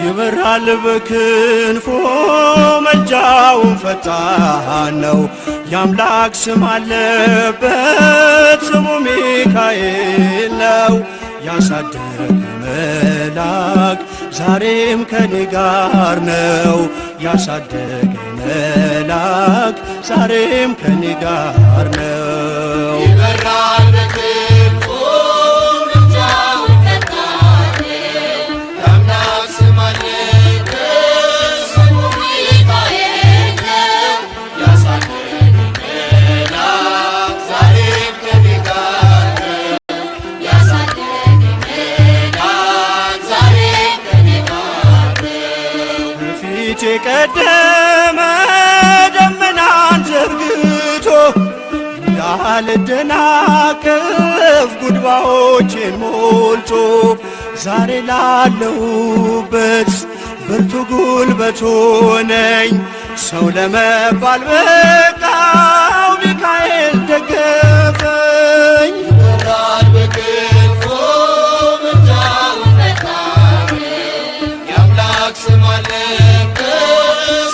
ይበራል በክንፎ መልጃውን ፈጣን ነው። የአምላክ ስም አለበት ስሙ ሚካኤል ነው። ያሳደገ መልአክ ዛሬም ከኔ ጋር ነው። ያሳደገ መልአክ ዛሬም ከኔ ጋር ነው። ይበራል በክንፎ መልጃውን ፈጣን ነው። የአምላክ ስም አለበት ስሙ ሚካኤል ነው። ያሳደገ መልአክ ዛሬም ከኔ ጋር ነው። ያሳደገ መልአክ ዛሬም ከኔ ጋር ነው። በፊቴ ቀደመ ደመናን ዘርግቶ እንዳልደናቀፍ ጉድባዎቼን ሞልቶ ዛሬ ላለሁበት ብርቱ ጉልበት ሆነኝ። ሰው ለመባል በቃው ሚካኤል ደገፈኝ። ይበራል በክንፎ መልጃውን ፈጣን ነው። የአምላክ ስም አለበት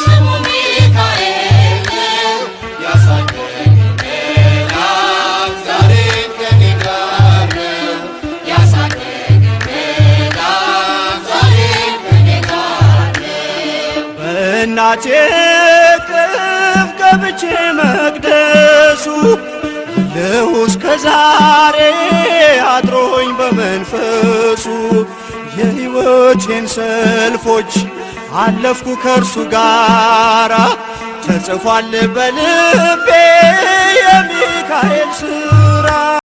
ስሙ ሚካኤል ነው። ያሳደገ መልአክ ዛሬም ከኔ ጋር ነው። ያሳደገ መልአክ ዛሬም ከኔ ጋር ነው። በእናቴ እቅፍ ገብቼ መቅደሱ አለሁ እስከ ዛሬ አድሮኝ በመንፈሱ። የሕይወቴን ሰልፎች አለፍኩ ከእርሱ ጋራ ተጽፏል በልቤ የሚካኤል ስም